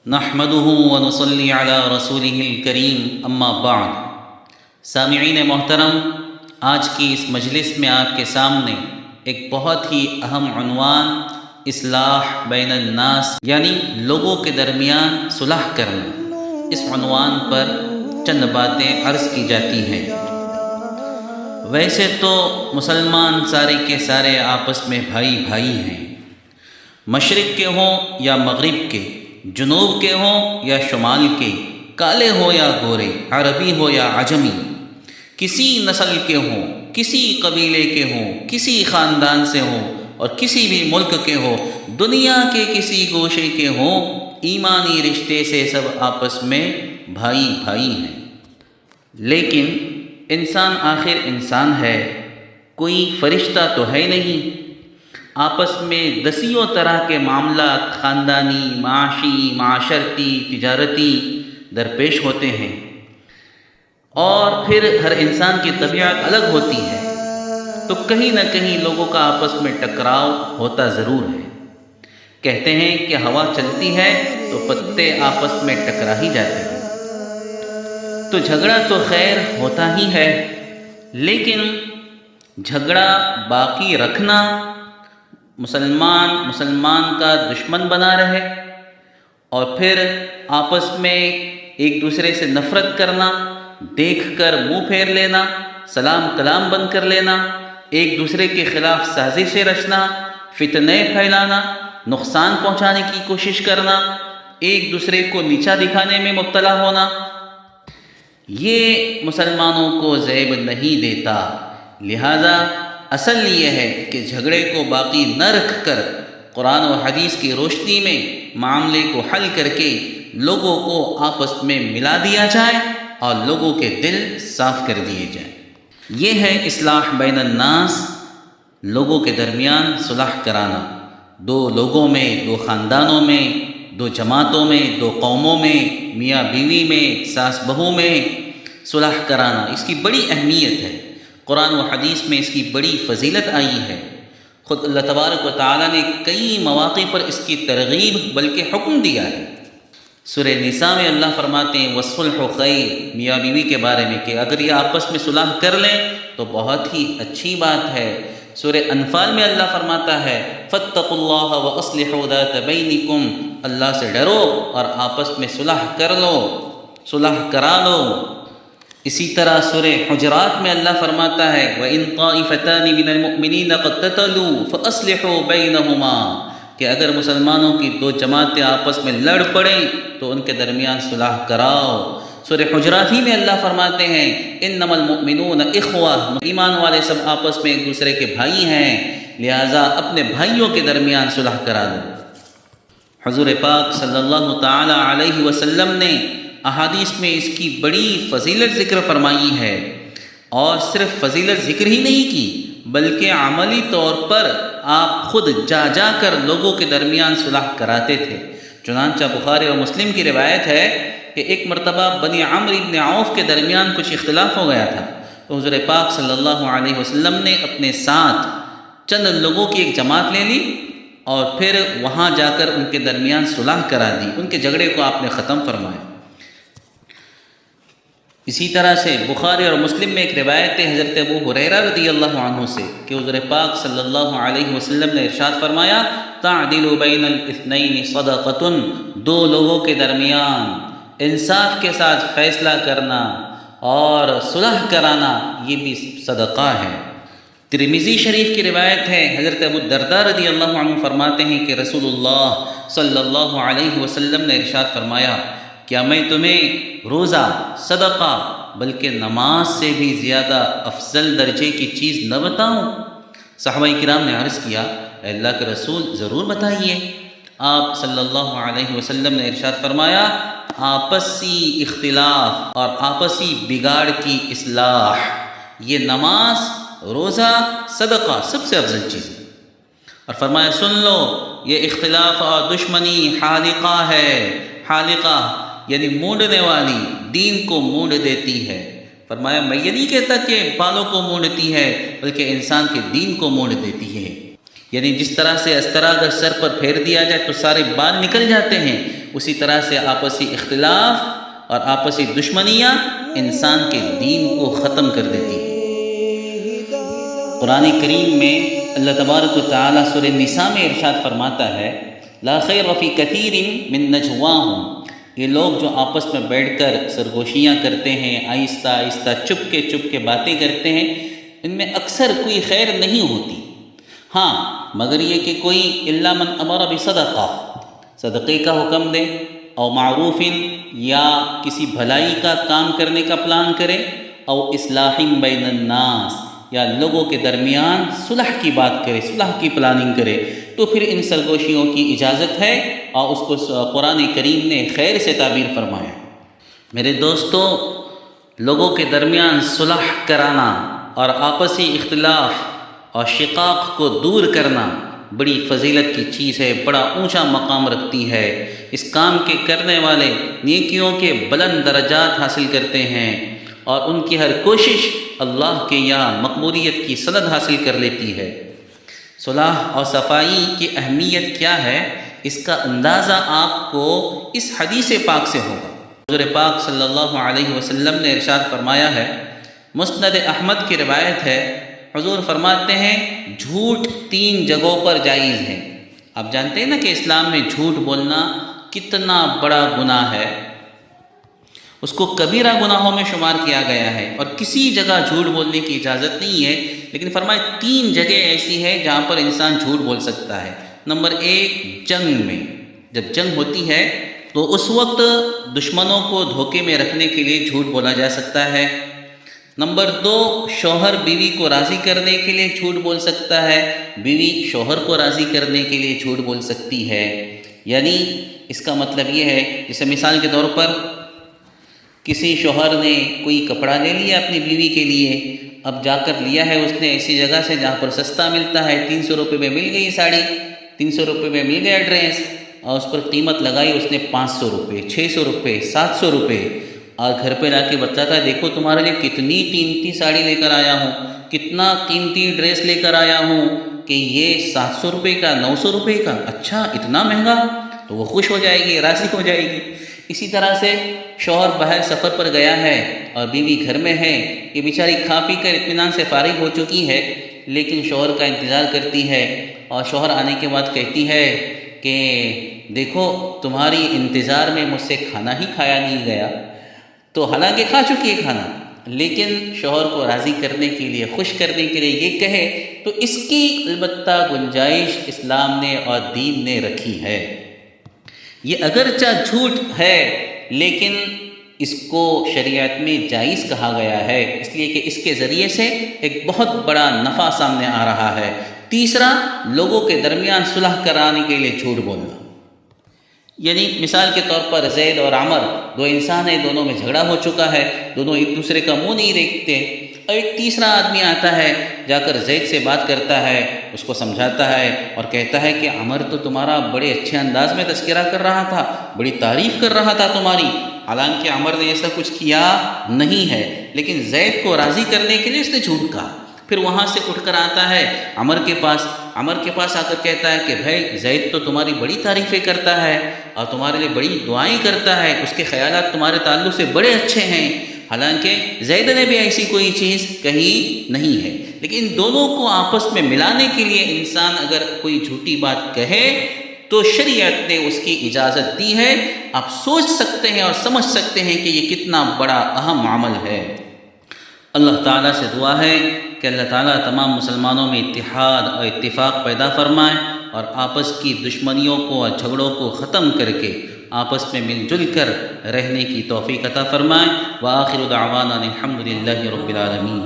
نحمده ونصلي على رسوله الكريم اما بعد۔ سامعین محترم، آج کی اس مجلس میں آپ کے سامنے ایک بہت ہی اہم عنوان اصلاح بین الناس یعنی لوگوں کے درمیان صلح کرنا، اس عنوان پر چند باتیں عرض کی جاتی ہیں۔ ویسے تو مسلمان سارے کے سارے آپس میں بھائی بھائی ہیں، مشرق کے ہوں یا مغرب کے، جنوب کے ہوں یا شمال کے، کالے ہو یا گورے، عربی ہو یا عجمی، کسی نسل کے ہوں، کسی قبیلے کے ہوں، کسی خاندان سے ہوں اور کسی بھی ملک کے ہوں، دنیا کے کسی گوشے کے ہوں، ایمانی رشتے سے سب آپس میں بھائی بھائی ہیں۔ لیکن انسان آخر انسان ہے، کوئی فرشتہ تو ہے نہیں۔ آپس میں دسیوں طرح کے معاملات خاندانی، معاشی، معاشرتی، تجارتی درپیش ہوتے ہیں، اور پھر ہر انسان کی طبیعت الگ ہوتی ہے، تو کہیں نہ کہیں لوگوں کا آپس میں ٹکراؤ ہوتا ضرور ہے۔ کہتے ہیں کہ ہوا چلتی ہے تو پتے آپس میں ٹکرا ہی جاتے ہیں، تو جھگڑا تو خیر ہوتا ہی ہے، لیکن جھگڑا باقی رکھنا، مسلمان کا دشمن بنا رہے اور پھر آپس میں ایک دوسرے سے نفرت کرنا، دیکھ کر منہ پھیر لینا، سلام کلام بند کر لینا، ایک دوسرے کے خلاف سازشیں رچنا، فتنے پھیلانا، نقصان پہنچانے کی کوشش کرنا، ایک دوسرے کو نیچا دکھانے میں مبتلا ہونا، یہ مسلمانوں کو زیب نہیں دیتا۔ لہذا اصل یہ ہے کہ جھگڑے کو باقی نہ رکھ کر قرآن و حدیث کی روشنی میں معاملے کو حل کر کے لوگوں کو آپس میں ملا دیا جائے اور لوگوں کے دل صاف کر دیے جائیں۔ یہ ہے اصلاح بین الناس، لوگوں کے درمیان صلح کرانا، دو لوگوں میں، دو خاندانوں میں، دو جماعتوں میں، دو قوموں میں، میاں بیوی میں، ساس بہو میں صلح کرانا، اس کی بڑی اہمیت ہے۔ قرآن و حدیث میں اس کی بڑی فضیلت آئی ہے۔ خود اللہ تبارک و تعالیٰ نے کئی مواقع پر اس کی ترغیب بلکہ حکم دیا ہے۔ سورہ نساء میں اللہ فرماتے ہیں وَالصُّلْحُ خَيْرٌ، میاں بیوی کے بارے میں کہ اگر یہ آپس میں صلح کر لیں تو بہت ہی اچھی بات ہے۔ سورہ انفال میں اللہ فرماتا ہے فَاتَّقُوا اللَّهَ وَأَصْلِحُوا ذَاتَ بَيْنِكُمْ، اللہ سے ڈرو اور آپس میں صلح کر لو، صلح کرا لو۔ اسی طرح سورہ حجرات میں اللہ فرماتا ہے وَإِن طَائِفَتَانِ مِنَ الْمُؤْمِنِينَ اقْتَتَلُوا فَأَصْلِحُوا بَيْنَهُمَا، کہ اگر مسلمانوں کی دو جماعتیں آپس میں لڑ پڑیں تو ان کے درمیان صلح کراؤ۔ سورہ حجرات ہی میں اللہ فرماتے ہیں اِنَّمَا الْمُؤْمِنُونَ إِخْوَةٌ، ایمان والے سب آپس میں ایک دوسرے کے بھائی ہیں، لہٰذا اپنے بھائیوں کے درمیان صلح کرا دو۔ حضور پاک صلی اللہ تعالی علیہ وسلم نے احادیث میں اس کی بڑی فضیلت ذکر فرمائی ہے، اور صرف فضیلت ذکر ہی نہیں کی بلکہ عملی طور پر آپ خود جا جا کر لوگوں کے درمیان صلح کراتے تھے۔ چنانچہ بخاری اور مسلم کی روایت ہے کہ ایک مرتبہ بنی عمرو بن عوف کے درمیان کچھ اختلاف ہو گیا تھا، تو حضور پاک صلی اللہ علیہ وسلم نے اپنے ساتھ چند لوگوں کی ایک جماعت لے لی اور پھر وہاں جا کر ان کے درمیان صلح کرا دی، ان کے جھگڑے کو آپ نے ختم فرمایا۔ اسی طرح سے بخاری اور مسلم میں ایک روایت ہے حضرت ابو ہریرہ رضی اللہ عنہ سے کہ حضور پاک صلی اللہ علیہ وسلم نے ارشاد فرمایا تعدل بین الاثنین صدقۃ، دو لوگوں کے درمیان انصاف کے ساتھ فیصلہ کرنا اور صلح کرانا یہ بھی صدقہ ہے۔ ترمذی شریف کی روایت ہے حضرت ابو الدرداء رضی اللہ عنہ فرماتے ہیں کہ رسول اللہ صلی اللہ علیہ وسلم نے ارشاد فرمایا کیا میں تمہیں روزہ، صدقہ بلکہ نماز سے بھی زیادہ افضل درجے کی چیز نہ بتاؤں؟ صحابہ کرام نے عرض کیا اے اللہ کے رسول ضرور بتائیے۔ آپ صلی اللہ علیہ وسلم نے ارشاد فرمایا آپسی اختلاف اور آپسی بگاڑ کی اصلاح، یہ نماز، روزہ، صدقہ سب سے افضل چیز ہے۔ اور فرمایا سن لو یہ اختلاف اور دشمنی حالقہ ہے، حالقہ یعنی مونڈنے والی، دین کو مونڈ دیتی ہے، فرمایا میں یہ نہیں کہتا کہ بالوں کو مونڈتی ہے، بلکہ انسان کے دین کو مونڈ دیتی ہے۔ یعنی جس طرح سے استرا اگر سر پر پھیر دیا جائے تو سارے بال نکل جاتے ہیں، اسی طرح سے آپسی اختلاف اور آپسی دشمنیاں انسان کے دین کو ختم کر دیتی ہیں۔ قرآن کریم میں اللہ تبارک و تعالیٰ سورہ نساء میں ارشاد فرماتا ہے لا خیر فی کثیر من نجواہم، یہ لوگ جو آپس میں بیٹھ کر سرگوشیاں کرتے ہیں، آہستہ آہستہ چپ کے باتیں کرتے ہیں، ان میں اکثر کوئی خیر نہیں ہوتی، ہاں مگر یہ کہ کوئی الا من امر بصدقہ، صدقے کا حکم دے، او معروف یا کسی بھلائی کا کام کرنے کا پلان کرے، او اصلاح بین الناس یا لوگوں کے درمیان صلح کی بات کرے، صلح کی پلاننگ کرے، تو پھر ان سرگوشیوں کی اجازت ہے، اور اس کو قرآن کریم نے خیر سے تعبیر فرمایا۔ میرے دوستو، لوگوں کے درمیان صلح کرانا اور آپسی اختلاف اور شقاق کو دور کرنا بڑی فضیلت کی چیز ہے، بڑا اونچا مقام رکھتی ہے۔ اس کام کے کرنے والے نیکیوں کے بلند درجات حاصل کرتے ہیں، اور ان کی ہر کوشش اللہ کے یہاں مقبولیت کی سند حاصل کر لیتی ہے۔ صلح اور صفائی کی اہمیت کیا ہے، اس کا اندازہ آپ کو اس حدیث پاک سے ہوگا۔ حضور پاک صلی اللہ علیہ وسلم نے ارشاد فرمایا ہے، مسند احمد کی روایت ہے، حضور فرماتے ہیں جھوٹ 3 جگہوں پر جائز ہے۔ آپ جانتے ہیں نا کہ اسلام میں جھوٹ بولنا کتنا بڑا گناہ ہے، اس کو کبیرہ گناہوں میں شمار کیا گیا ہے، اور کسی جگہ جھوٹ بولنے کی اجازت نہیں ہے، لیکن فرمایا 3 جگہ ایسی ہے جہاں پر انسان جھوٹ بول سکتا ہے۔ نمبر 1، جنگ میں، جب جنگ ہوتی ہے تو اس وقت دشمنوں کو دھوکے میں رکھنے کے لیے جھوٹ بولا جا سکتا ہے۔ نمبر 2، شوہر بیوی کو راضی کرنے کے لیے جھوٹ بول سکتا ہے، بیوی شوہر کو راضی کرنے کے لیے جھوٹ بول سکتی ہے۔ یعنی اس کا مطلب یہ ہے، جیسے مثال کے طور پر کسی شوہر نے کوئی کپڑا لے لیا اپنی بیوی کے لیے، اب جا کر لیا ہے اس نے ایسی جگہ سے جہاں پر سستا ملتا ہے، 300 روپے میں مل گئی ساڑی، 300 روپے میں مل گیا ڈریس، اور اس پر قیمت لگائی اس نے 500 روپے، 600 روپے، 700 روپے، اور گھر پہ لا کے بتاتا ہے دیکھو تمہارے لیے کتنی قیمتی ساڑی لے کر آیا ہوں، کتنا قیمتی ڈریس لے کر آیا ہوں، کہ یہ 700 روپے کا، 900 روپے کا، اچھا اتنا مہنگا، تو وہ خوش ہو جائے گی، راضی ہو جائے گی۔ اسی طرح سے شوہر باہر سفر پر گیا ہے اور بیوی گھر میں ہے، یہ بیچاری کھا پی کر اطمینان سے فارغ ہو چکی ہے، لیکن شوہر کا انتظار کرتی ہے، اور شوہر آنے کے بعد کہتی ہے کہ دیکھو تمہاری انتظار میں مجھ سے کھانا ہی کھایا نہیں گیا، تو حالانکہ کھا چکی ہے کھانا، لیکن شوہر کو راضی کرنے کے لیے، خوش کرنے کے لیے یہ کہے، تو اس کی البتہ گنجائش اسلام نے اور دین نے رکھی ہے۔ یہ اگرچہ جھوٹ ہے لیکن اس کو شریعت میں جائز کہا گیا ہے، اس لیے کہ اس کے ذریعے سے ایک بہت بڑا نفع سامنے آ رہا ہے۔ تیسرا، لوگوں کے درمیان صلح کرانے کے لیے جھوٹ بولنا، یعنی مثال کے طور پر زید اور عمر 2 انسان ہیں، دونوں میں جھگڑا ہو چکا ہے، دونوں ایک دوسرے کا منہ نہیں دیکھتے، اور ایک تیسرا آدمی آتا ہے، جا کر زید سے بات کرتا ہے، اس کو سمجھاتا ہے اور کہتا ہے کہ عمر تو تمہارا بڑے اچھے انداز میں تذکرہ کر رہا تھا، بڑی تعریف کر رہا تھا تمہاری، حالانکہ عمر نے ایسا کچھ کیا نہیں ہے، لیکن زید کو راضی کرنے کے لیے اس نے جھوٹ کہا۔ پھر وہاں سے اٹھ کر آتا ہے عمر کے پاس آ کر کہتا ہے کہ بھائی زید تو تمہاری بڑی تعریفیں کرتا ہے اور تمہارے لیے بڑی دعائیں کرتا ہے، اس کے خیالات تمہارے تعلق سے بڑے اچھے ہیں، حالانکہ زید نے بھی ایسی کوئی چیز کہی نہیں ہے۔ لیکن ان دونوں کو آپس میں ملانے کے لیے انسان اگر کوئی جھوٹی بات کہے تو شریعت نے اس کی اجازت دی ہے۔ آپ سوچ سکتے ہیں اور سمجھ سکتے ہیں کہ یہ کتنا بڑا اہم عمل ہے۔ اللہ تعالیٰ سے دعا ہے کہ اللہ تعالیٰ تمام مسلمانوں میں اتحاد اور اتفاق پیدا فرمائے، اور آپس کی دشمنیوں کو اور جھگڑوں کو ختم کر کے آپس میں مل جل کر رہنے کی توفیق عطا فرمائے۔ وآخر دعوانا الحمد للہ رب العالمین۔